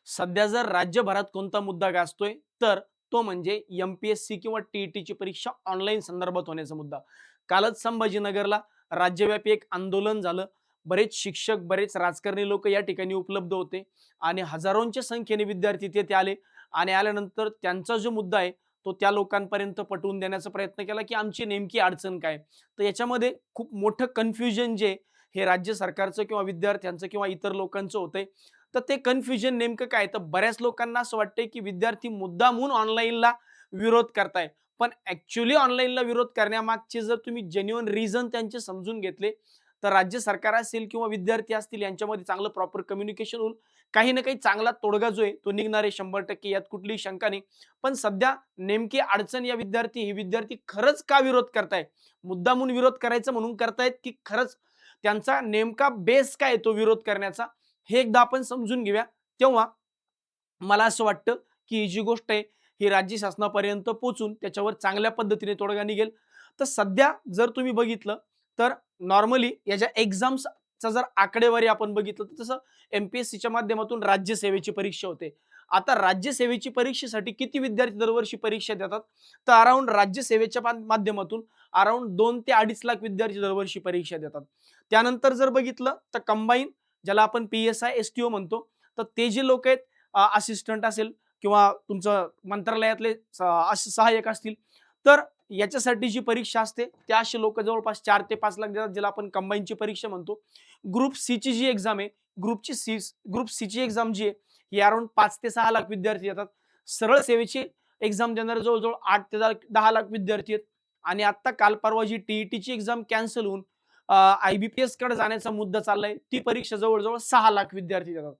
सध्या जर राज्यभरात कोणता मुद्दा गाजतोय, तर तो म्हणजे एम-पी-एस-सी किंवा टी-ई-टीची परीक्षा ऑनलाईन संदर्भात होण्याचा मुद्दा. कालच संभाजीनगरला राज्यव्यापी एक आंदोलन झालं. बरेच शिक्षक, बरेच राजकारणी लोक या ठिकाणी उपलब्ध होते आणि हजारोंच्या संख्येने विद्यार्थी तिथे आले आणि आल्यानंतर त्यांचा जो मुद्दा आहे, तो त्या लोकांपर्यंत पटवून देण्याचा प्रयत्न केला, की आमची नेमकी अडचण काय? तर याच्यामध्ये खूप मोठं कन्फ्युजन जे हे राज्य सरकारचं किंवा विद्यार्थ्यांचं किंवा इतर लोकांचं होतंय. तर ते कन्फ्युजन नेमकं काय? तर बऱ्याच लोकांना असं वाटतंय, की विद्यार्थी मुद्दामून ऑनलाईनला विरोध करताय. पण ॲक्चुअली ऑनलाईनला विरोध करण्यामागचे जर तुम्ही जेन्युइन रिझन त्यांचे समजून घेतले, तर राज्य सरकार असेल किंवा विद्यार्थी असतील यांच्यामध्ये चांगलं प्रॉपर कम्युनिकेशन होऊन काही ना काही चांगला तोडगा जो आहे तो निघणार आहे 100% यात कुठलीही शंका नाही. पण सध्या नेमकी अडचण या हे विद्यार्थी खरंच का विरोध करताय? मुद्दामून विरोध करायचं म्हणून करतायत, की खरंच त्यांचा नेमका बेस काय आहे तो विरोध करण्याचा? हे एकदा आपण समजून घेऊया. तेव्हा मला असं वाटतं, की ही जी गोष्ट आहे, ही राज्य शासनापर्यंत पोहोचून त्याच्यावर चांगल्या पद्धतीने तोडगा निघेल. तर सध्या जर तुम्ही बघितलं, तर नॉर्मली याच्या एक्झाम्सचा जर आकडेवारी आपण बघितलं, तर तसं एम-पी-एस-सीच्या माध्यमातून राज्यसेवेची परीक्षा होते. आता राज्यसेवेची परीक्षेसाठी किती विद्यार्थी दरवर्षी परीक्षा देतात? तर अराउंड राज्यसेवेच्या माध्यमातून अराउंड 2 ते 2.5 लाख विद्यार्थी दरवर्षी परीक्षा देतात. त्यानंतर जर बघितलं, तर कंबाईन ज्याला आपण पी-एस-आय, एस-टी-ओ म्हणतो, तर ते जे लोक आहेत असिस्टंट असेल किंवा तुमचं मंत्रालयातले सहाय्यक असतील, तर याच्यासाठी जी परीक्षा असते त्या असे लोक जवळपास 4 ते 5 लाख देतात, ज्याला आपण कंबाईनची परीक्षा म्हणतो. ग्रुप सीची जी एक्झाम आहे, ग्रुप सीची एक्झाम जी आहे, ही अराउंड 5 ते 6 लाख विद्यार्थी येतात. सरळ सेवेची एक्झाम देणारे जवळ-जवळ 8 ते 10 लाख विद्यार्थी आहेत आणि आता काल परवा जी टी-ई-टीची एक्झाम कॅन्सल होऊन आय-बी-पी-एसकडे जाण्याचा मुद्दा चाललाय, ती परीक्षा जवळ-जवळ 6 लाख विद्यार्थी देतात.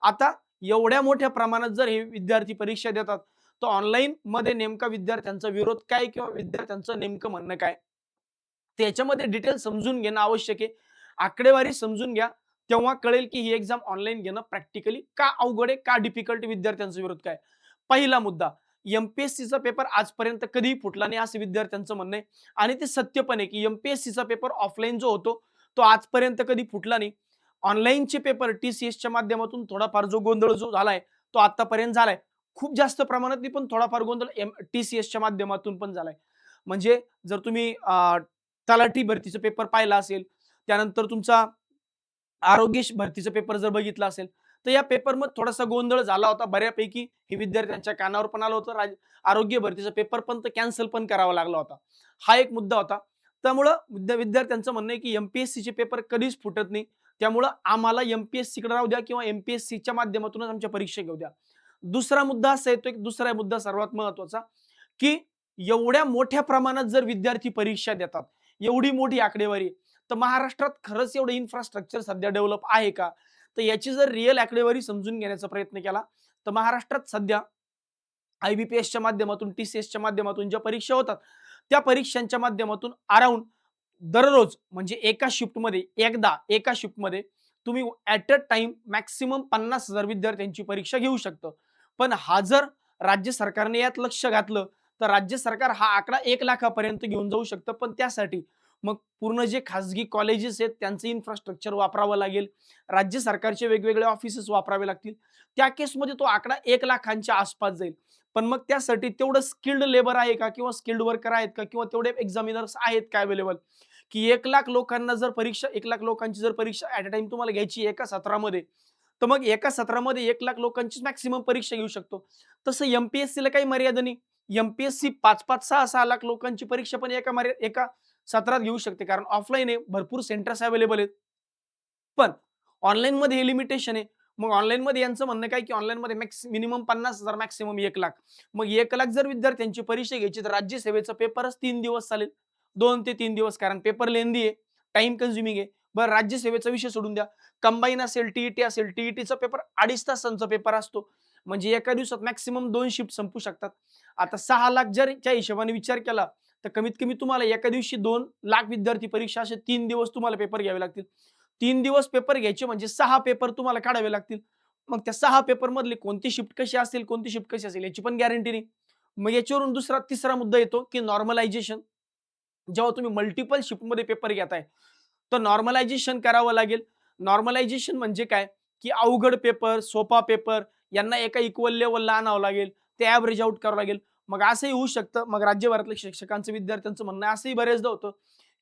आता एवढ्या मोठ्या प्रमाणात जर हे विद्यार्थी परीक्षा देतात, तर ऑनलाईनमध्ये नेमका विद्यार्थ्यांचा विरोध काय किंवा विद्यार्थ्यांचं नेमकं म्हणणं काय? त्याच्यामध्ये डिटेल समजून घेणं आवश्यक आहे. आकडेवारी समजून घ्या. तेव्हा कळेल की ही एक्झाम ऑनलाईन घेणं प्रॅक्टिकली का अवघड आहे, का डिफिकल्ट विद्यार्थ्यांचा विरोध काय? पहिला मुद्दा, एम-पी-एस-सीचा पेपर आजपर्यंत कधीही फुटला नाही असं विद्यार्थ्यांचं म्हणणं आहे आणि ते सत्य पण आहे, की एम-पी-एस-सीचा पेपर ऑफलाईन जो होतो, तो आजपर्यंत कधी फुटला नाही. ऑनलाईनचे पेपर टी-सी-एसच्या माध्यमातून थोडाफार जो गोंधळ जो झालाय, तो आतापर्यंत झालाय. खूप जास्त प्रमाणात नाही, पण थोडाफार गोंधळ टी-सी-एसच्या माध्यमातून पण झालाय. म्हणजे जर तुम्ही तलाठी भरतीचा पेपर पाहिला असेल, त्यानंतर तुमचा आरोग्य भरतीचा पेपर जर बघितला असेल, तर या पेपरमध्ये थोडासा गोंधळ झाला होता बऱ्यापैकी. हे विद्यार्थ्यांच्या कानावर पण आलं होतं. आरोग्य भरतीचा पेपर पण कॅन्सल पण करावा लागला होता. हा एक मुद्दा होता. त्यामुळं विद्यार्थ्यांचं म्हणणं आहे, की एम-पी-एस-सीचे पेपर कधीच फुटत नाही. त्यामुळं आम्हाला एम-पी-एस-सीकडे राहू द्या किंवा एम-पी-एस-सीच्या माध्यमातूनच आमच्या परीक्षा घेऊ द्या. दुसरा मुद्दा असा येतो, एक दुसरा मुद्दा सर्वात महत्त्वाचा, की एवढ्या मोठ्या प्रमाणात जर विद्यार्थी परीक्षा देतात, एवढी मोठी आकडेवारी, तर महाराष्ट्रात खरंच एवढं इन्फ्रास्ट्रक्चर सध्या डेव्हलप आहे का? तर याची जर रिअल आकडेवारी समजून घेण्याचा प्रयत्न केला, तर महाराष्ट्रात सध्या आय-बी-पी-एसच्या माध्यमातून, टी-सी-एसच्या माध्यमातून ज्या परीक्षा होतात, त्या परीक्षांच्या माध्यमातून अराउंड दररोज म्हणजे एका शिफ्टमध्ये तुम्ही ॲट अ टाईम मॅक्सिमम 50,000 विद्यार्थ्यांची परीक्षा घेऊ शकतं. पण हा जर राज्य सरकारने यात लक्ष घातलं, तर राज्य सरकार हा आकडा 1 लाखापर्यंत घेऊन जाऊ शकतं. पण त्यासाठी मग पूर्ण जे खाजगी कॉलेजेस आहेत त्यांचं इन्फ्रास्ट्रक्चर वापरावं लागेल. राज्य सरकारचे वेगवेगळे ऑफिसेस वापरावे लागतील. त्या केसमध्ये तो आकडा 1 लाखांच्या आसपास जाईल. पण मग त्यासाठी तेवढं स्किल्ड लेबर आहे का किंवा स्किल्ड वर्कर आहेत का किंवा तेवढे एक्झामिनर्स आहेत का अवेलेबल? की 1 लाख लोकांना जर परीक्षा 1 लाख लोकांची जर परीक्षा ॲट अ टाईम तुम्हाला घ्यायची एका सत्रामध्ये, तर मग एका सत्रामध्ये 1 लाख लोकांचीच मॅक्सिमम परीक्षा घेऊ शकतो. तसं एम-पी-एस-सीला काही मर्यादा नाही. एम-पी-एस-सी 5-5, 6-6 लाख लोकांची परीक्षा पण एका सत्रात घेऊ शकते. कारण ऑफलाईन आहे, भरपूर सेंटर्स अवेलेबल आहेत. पण ऑनलाईनमध्ये हे लिमिटेशन आहे. मग ऑनलाईनमध्ये यांचं म्हणणं काय, की ऑनलाईनमध्ये मिनिमम 50,000 मॅक्सिमम 1 लाख. मग 1 लाख जर विद्यार्थ्यांची परीक्षा घ्यायची, तर राज्यसेवेचा पेपरच 3 दिवस चालेल. 2 ते 3 दिवस कारण पेपर लेंदी आहे, टाईम कन्झ्युमिंग आहे. बरं राज्यसेवेचा विषय सोडून द्या. कंबाईन असेल, टी-ई-टी असेल, टी-ई-टीचा पेपर 2.5 तासांचा पेपर असतो. म्हणजे एका दिवसात मॅक्सिमम 2 शिफ्ट संपू शकतात. आता 6 लाख जर च्या हिशोबाने विचार केला, तर कमीत कमी तुम्हाला एका दिवशी 2 लाख विद्यार्थी परीक्षा असे 3 दिवस तुम्हाला पेपर घ्यावे लागतील. 3 दिवस पेपर घ्यायचे म्हणजे 6 पेपर तुम्हाला काढावे लागतील. मग त्या 6 पेपरमधली कोणती शिफ्ट कशी असेल, कोणती शिफ्ट कशी असेल याची पण गॅरंटी नाही. मग याच्यावरून तिसरा मुद्दा येतो, की नॉर्मलायझेशन. जेव्हा तुम्ही मल्टिपल शिफ्टमध्ये पेपर घेताय, तर नॉर्मलायझेशन करावं लागेल. नॉर्मलायझेशन म्हणजे काय, की अवघड पेपर, सोपा पेपर यांना एका इक्वल लेव्हलला आणावं लागेल, ते ॲव्हरेज आउट करावं लागेल. मग असंही होऊ शकतं. मग राज्यभरातल्या शिक्षकांचं, विद्यार्थ्यांचं म्हणणं असंही बरेचदा होतं,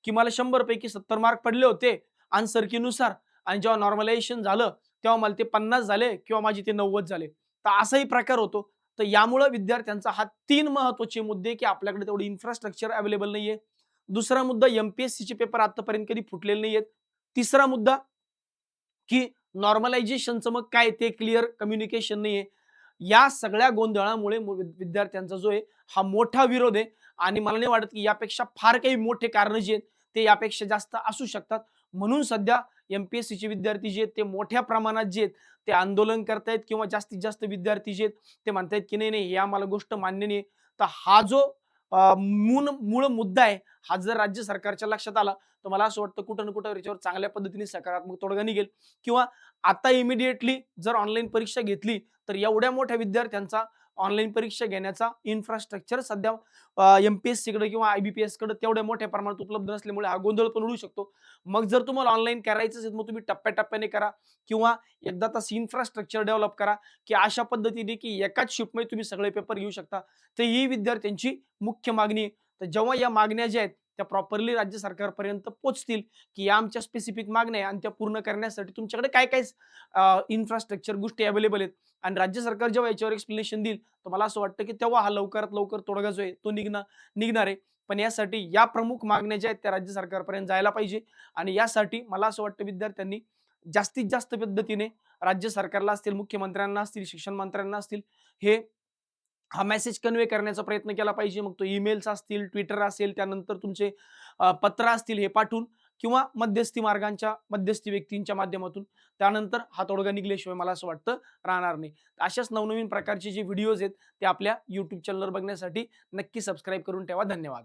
की मला 100 पैकी 70 मार्क पडले होते आन्सर कीनुसार आणि जेव्हा नॉर्मलायझेशन झालं, तेव्हा मला ते 50 झाले किंवा माझे ते 90 झाले. तर असाही प्रकार होतो. तर यामुळं विद्यार्थ्यांचा हा 3 महत्त्वाचे मुद्दे, की आपल्याकडे तेवढं इन्फ्रास्ट्रक्चर अवेलेबल नाहीये. दुसरा मुद्दा, एम-पी-एस-सीचे पेपर आतापर्यंत कधी फुटलेले नाहीयेत. तिसरा मुद्दा, की नॉर्मलायझेशनचं मग काय ते क्लिअर कम्युनिकेशन नाहीये. या सगळ्या गोंधळामुळे विद्यार्थ्यांचा जो आहे हा मोठा विरोध आहे आणि मला नाही वाटत की यापेक्षा फार काही मोठे कारणं जे आहेत ते यापेक्षा जास्त असू शकतात. म्हणून सध्या एम-पी-एस-सीचे विद्यार्थी जे आहेत ते मोठ्या प्रमाणात जे आहेत ते आंदोलन करतायत किंवा जास्तीत जास्त विद्यार्थी जे आहेत ते म्हणतायत की नाही, नाही, हे आम्हाला गोष्ट मान्य नाही. तर हा जो मूळ मुद्दा आहे, हा जर राज्य सरकारच्या लक्षात आला, तर मला असं वाटतं कुठं ना कुठं याच्यावर चांगल्या पद्धतीने सकारात्मक तोडगा निघेल किंवा आता इमिडिएटली जर ऑनलाईन परीक्षा घेतली, तर एवढ्या मोठ्या विद्यार्थ्यांचा ऑनलाईन परीक्षा घेण्याचा इन्फ्रास्ट्रक्चर सध्या एम-पी-एस-सीकडे किंवा आय-बी-पी-एसकडे तेवढ्या मोठ्या प्रमाणात उपलब्ध नसल्यामुळे हा गोंधळ पण उडू शकतो. मग जर तुम्हाला ऑनलाईन करायचंच आहे, मग तुम्ही टप्प्याटप्प्याने करा किंवा एकदा तसं इन्फ्रास्ट्रक्चर डेव्हलप करा, की अशा पद्धतीने की एकाच शिफ्टमध्ये तुम्ही सगळे पेपर घेऊ शकता. तर ही विद्यार्थ्यांची मुख्य मागणी आहे. तर जेव्हा या मागण्या ज्या आहेत, त्या प्रॉपरली राज्य सरकारपर्यंत पोहोचतील, की या आमच्या स्पेसिफिक मागण्या आहे आणि त्या पूर्ण करण्यासाठी तुमच्याकडे काय-काय इन्फ्रास्ट्रक्चर गोष्टी अवेलेबल आहेत आणि राज्य सरकार जेव्हा याच्यावर एक्सप्लेनेशन देईल, तर मला असं वाटतं, की तेव्हा हा लवकरात लवकर तोडगा जो आहे तो निघणार आहे. पण यासाठी या प्रमुख मागण्या ज्या आहेत त्या राज्य सरकारपर्यंत जायला पाहिजे आणि यासाठी मला असं वाटतं विद्यार्थ्यांनी जास्तीत जास्त पद्धतीने राज्य सरकारला असतील, मुख्यमंत्र्यांना असतील, शिक्षण मंत्र्यांना असतील, हे हा मेसेज कन्वे करण्याचा प्रयत्न केला पाहिजे. मग तो ईमेल्स असतील, Twitter असेल, त्यानंतर तुमचे पत्र असतील हे पाठवून किंवा मध्यस्थी मार्गांच्या मध्यस्थी व्यक्तींच्या माध्यमातून. त्यानंतर हा तोडगा निघल्याशिवाय मला असं वाटतं राहणार नाही. अशाच नवनवीन प्रकारचे जे व्हिडिओज आहेत ते आपल्या YouTube चॅनलवर बघण्यासाठी नक्की सबस्क्राईब करून ठेवा. धन्यवाद.